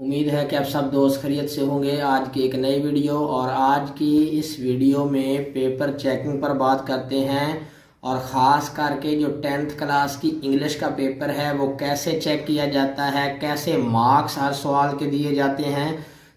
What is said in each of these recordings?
उम्मीद है कि आप सब दोस्त खैरियत से होंगे। आज की एक नई वीडियो और आज की इस वीडियो में पेपर चेकिंग पर बात करते हैं और ख़ास करके जो 10th क्लास की इंग्लिश का पेपर है वो कैसे चेक किया जाता है, कैसे मार्क्स हर सवाल के दिए जाते हैं।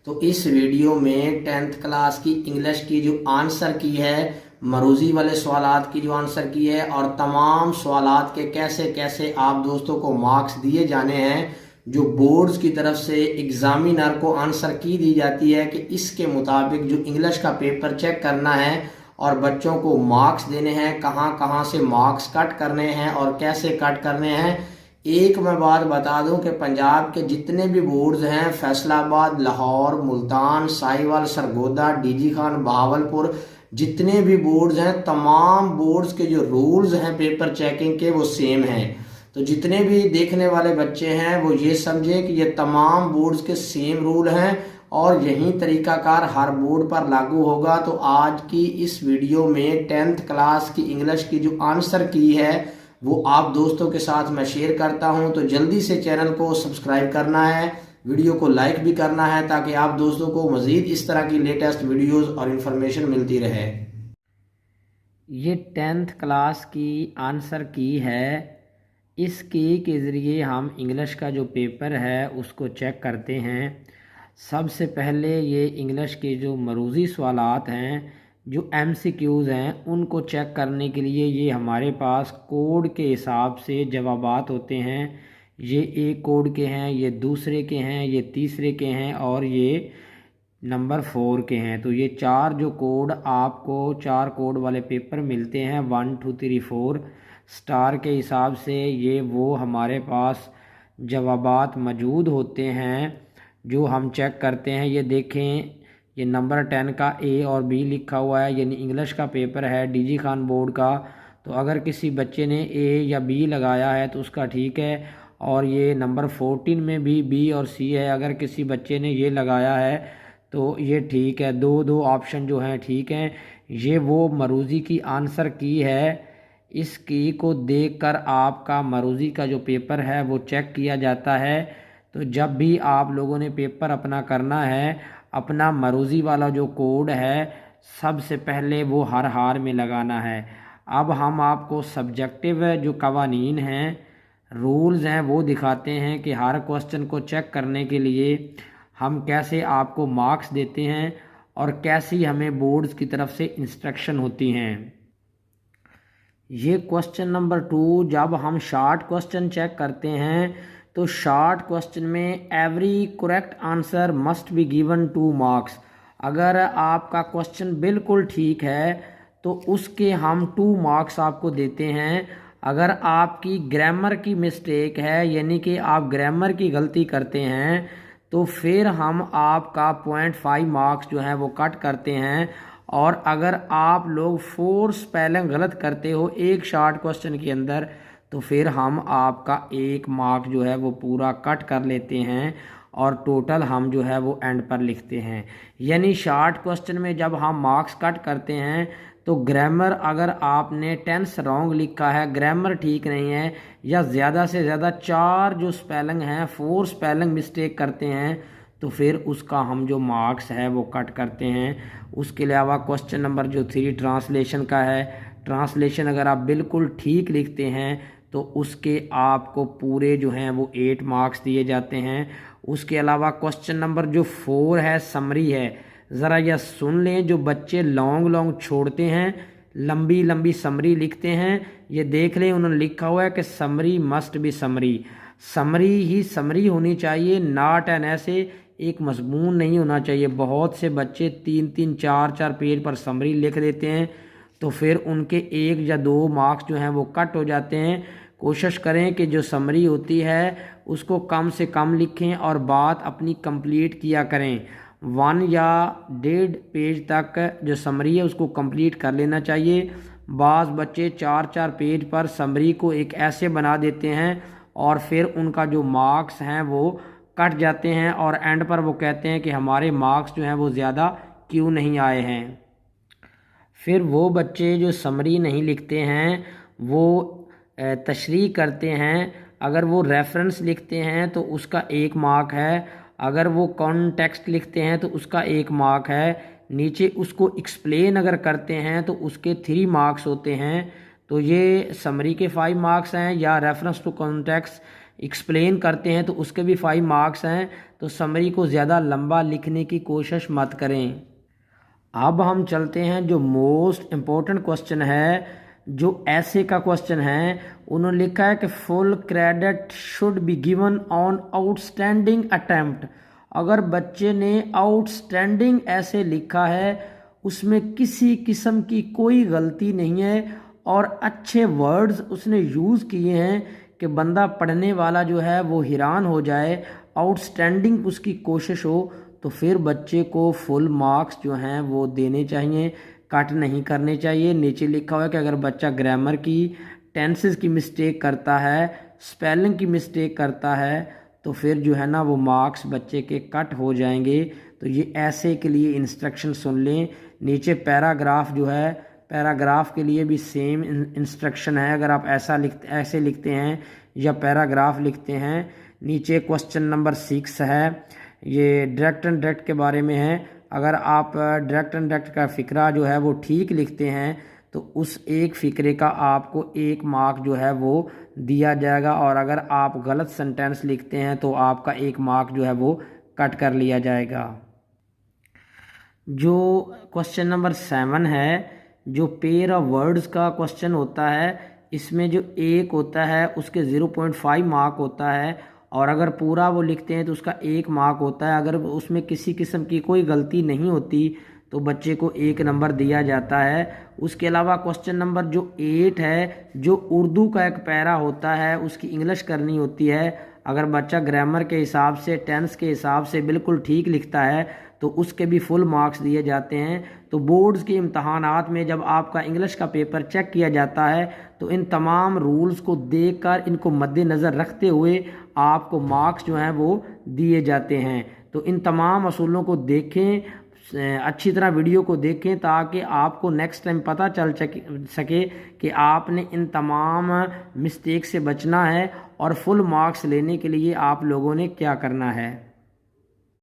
तो इस वीडियो में 10th क्लास की इंग्लिश की जो आंसर की है, मरूजी वाले सवालात की जो आंसर की है और तमाम सवालात के कैसे कैसे आप दोस्तों को मार्क्स दिए जाने हैं, जो बोर्ड्स की तरफ से एग्जामिनर को आंसर की दी जाती है कि इसके मुताबिक जो इंग्लिश का पेपर चेक करना है और बच्चों को मार्क्स देने हैं, कहाँ कहाँ से मार्क्स कट करने हैं और कैसे कट करने हैं। एक मैं बात बता दूं कि पंजाब के जितने भी बोर्ड्स हैं, फैसलाबाद, लाहौर, मुल्तान, साहिवाल, सरगोदा, डीजी खान, बहावलपुर, जितने भी बोर्ड्स हैं, तमाम बोर्ड्स के जो रूल्स हैं पेपर चेकिंग के वो सेम हैं। तो जितने भी देखने वाले बच्चे हैं वो ये समझे कि ये तमाम बोर्ड्स के सेम रूल हैं और यही तरीकाकार हर बोर्ड पर लागू होगा। तो आज की इस वीडियो में 10th क्लास की इंग्लिश की जो आंसर की है वो आप दोस्तों के साथ मैं शेयर करता हूं। तो जल्दी से चैनल को सब्सक्राइब करना है, वीडियो को लाइक भी करना है ताकि आप दोस्तों को मज़ीद इस तरह की लेटेस्ट वीडियोस और इन्फॉर्मेशन मिलती रहे। ये 10th क्लास की आंसर की है। इस की के ज़रिए हम इंग्लिश का जो पेपर है उसको चेक करते हैं। सबसे पहले ये इंग्लिश के जो मरूज़ी सवालात हैं, जो MCQs हैं, उनको चेक करने के लिए ये हमारे पास कोड के हिसाब से जवाबात होते हैं। ये एक कोड के हैं, ये दूसरे के हैं, ये तीसरे के हैं और ये नंबर 4 के हैं। तो ये चार जो कोड आपको, चार कोड वाले पेपर मिलते हैं 1 2 3 4 स्टार के हिसाब से। ये वो हमारे पास जवाबात मौजूद होते हैं जो हम चेक करते हैं। ये देखें, ये नंबर 10 का A और B लिखा हुआ है, यानी इंग्लिश का पेपर है डीजी खान बोर्ड का। तो अगर किसी बच्चे ने A या B लगाया है तो उसका ठीक है। और ये नंबर 14 में भी B और C है, अगर किसी बच्चे ने ये लगाया है तो ये ठीक है। दो दो ऑप्शन जो हैं ठीक हैं। ये वो मरूज़ी की आंसर की है। इस की को देखकर आपका मरूज़ी का जो पेपर है वो चेक किया जाता है। तो जब भी आप लोगों ने पेपर अपना करना है, अपना मरूज़ी वाला जो कोड है सबसे पहले वो हर हार में लगाना है। अब हम आपको सब्जेक्टिव जो कवानीन हैं, रूल्स हैं, वो दिखाते हैं कि हर क्वेश्चन को चेक करने के लिए हम कैसे आपको मार्क्स देते हैं और कैसी हमें बोर्ड्स की तरफ से इंस्ट्रक्शन होती हैं। ये क्वेश्चन नंबर 2, जब हम शॉर्ट क्वेश्चन चेक करते हैं तो शॉर्ट क्वेश्चन में every correct answer must be given 2 marks. अगर आपका क्वेश्चन बिल्कुल ठीक है तो उसके हम 2 मार्क्स आपको देते हैं। अगर आपकी ग्रामर की मिस्टेक है, यानी कि आप ग्रामर की गलती करते हैं, तो फिर हम आपका 0.5 मार्क्स जो है वो कट करते हैं। और अगर आप लोग 4 स्पेलिंग गलत करते हो एक शॉर्ट क्वेश्चन के अंदर तो फिर हम आपका 1 मार्क जो है वो पूरा कट कर लेते हैं और टोटल हम जो है वो एंड पर लिखते हैं। यानी शॉर्ट क्वेश्चन में जब हम मार्क्स कट करते हैं तो ग्रामर, अगर आपने टेंस रॉन्ग लिखा है, ग्रामर ठीक नहीं है, या ज़्यादा से ज़्यादा 4 जो स्पेलिंग हैं, 4 स्पेलिंग मिस्टेक करते हैं, तो फिर उसका हम जो मार्क्स है वो कट करते हैं। उसके अलावा क्वेश्चन नंबर जो 3 ट्रांसलेशन का है, ट्रांसलेशन अगर आप बिल्कुल ठीक लिखते हैं तो उसके आपको पूरे जो हैं वो 8 मार्क्स दिए जाते हैं। उसके अलावा क्वेश्चन नंबर जो 4 है, समरी है, ज़रा यह सुन लें। जो बच्चे लॉन्ग लॉन्ग छोड़ते हैं, लंबी लंबी समरी लिखते हैं, ये देख लें उन्होंने लिखा हुआ है कि summary must be summary. Summary he summary होनी चाहिए, नॉट एन ऐसे एक मजमून नहीं होना चाहिए। बहुत से बच्चे 3-3 4-4 पेज पर समरी लिख देते हैं तो फिर उनके 1 या 2 मार्क्स जो हैं वो कट हो जाते हैं। कोशिश करें कि जो समरी होती है उसको कम से कम लिखें और बात अपनी कंप्लीट किया करें। 1 या 1.5 पेज तक जो समरी है उसको कंप्लीट कर लेना चाहिए। बाज़ बच्चे 4-4 पेज पर समरी को एक ऐसे बना देते हैं और फिर उनका जो मार्क्स हैं वो कट जाते हैं और एंड पर वो कहते हैं कि हमारे मार्क्स जो हैं वो ज़्यादा क्यों नहीं आए हैं। फिर वो बच्चे जो समरी नहीं लिखते हैं वो तशरीह करते हैं। अगर वो रेफरेंस लिखते हैं तो उसका 1 मार्क है अगर वो कॉन्टेक्स्ट लिखते हैं तो उसका 1 मार्क है, नीचे उसको एक्सप्लेन अगर करते हैं तो उसके 3 मार्क्स होते हैं। तो ये समरी के 5 मार्क्स हैं, या रेफरेंस टू कॉन्टेक्स्ट एक्सप्लेन करते हैं तो उसके भी 5 मार्क्स हैं। तो समरी को ज़्यादा लंबा लिखने की कोशिश मत करें। अब हम चलते हैं जो मोस्ट इम्पोर्टेंट क्वेश्चन है, जो ऐसे का क्वेश्चन है। उन्होंने लिखा है कि full credit should be given on outstanding attempt. अगर बच्चे ने आउटस्टैंडिंग ऐसे लिखा है, उसमें किसी किस्म की कोई गलती नहीं है और अच्छे वर्ड्स उसने यूज़ किए हैं कि बंदा पढ़ने वाला जो है वो हैरान हो जाए, आउटस्टैंडिंग उसकी कोशिश हो, तो फिर बच्चे को फुल मार्क्स जो हैं वो देने चाहिए, कट नहीं करने चाहिए। नीचे लिखा हुआ है कि अगर बच्चा ग्रामर की, टेंसेस की मिस्टेक करता है, स्पेलिंग की मिस्टेक करता है, तो फिर जो है ना वो मार्क्स बच्चे के कट हो जाएंगे। तो ये ऐसे के लिए इंस्ट्रक्शन सुन लें। नीचे पैराग्राफ जो है, पैराग्राफ के लिए भी सेम इंस्ट्रक्शन है। अगर आप ऐसे लिखते हैं या पैराग्राफ लिखते हैं। नीचे क्वेश्चन नंबर 6 है, ये डायरेक्ट एंड डायरेक्ट के बारे में है। अगर आप डायरेक्ट एंड डायरेक्ट का फ़िक्रा जो है वो ठीक लिखते हैं तो उस एक फ़िक्रे का आपको 1 मार्क जो है वो दिया जाएगा, और अगर आप गलत सेंटेंस लिखते हैं तो आपका 1 मार्क जो है वो कट कर लिया जाएगा। जो क्वेश्चन नंबर 7 है, जो पेयर ऑफ वर्ड्स का क्वेश्चन होता है, इसमें जो 1 होता है उसके 0.5 मार्क होता है, और अगर पूरा वो लिखते हैं तो उसका 1 मार्क होता है। अगर उसमें किसी किस्म की कोई गलती नहीं होती तो बच्चे को 1 नंबर दिया जाता है। उसके अलावा क्वेश्चन नंबर जो 8 है, जो उर्दू का एक पैरा होता है, उसकी इंग्लिश करनी होती है। अगर बच्चा ग्रामर के हिसाब से, टेंस के हिसाब से बिल्कुल ठीक लिखता है तो उसके भी फुल मार्क्स दिए जाते हैं। तो बोर्ड्स के इम्तहानात में जब आपका इंग्लिश का पेपर चेक किया जाता है तो इन तमाम रूल्स को देखकर, इनको मद्देनज़र रखते हुए आपको मार्क्स जो हैं वो दिए जाते हैं। तो इन तमाम असूलों को देखें, अच्छी तरह वीडियो को देखें, ताकि आपको नेक्स्ट टाइम पता चल सके कि आपने इन तमाम मिस्टेक से बचना है और फुल मार्क्स लेने के लिए आप लोगों ने क्या करना है।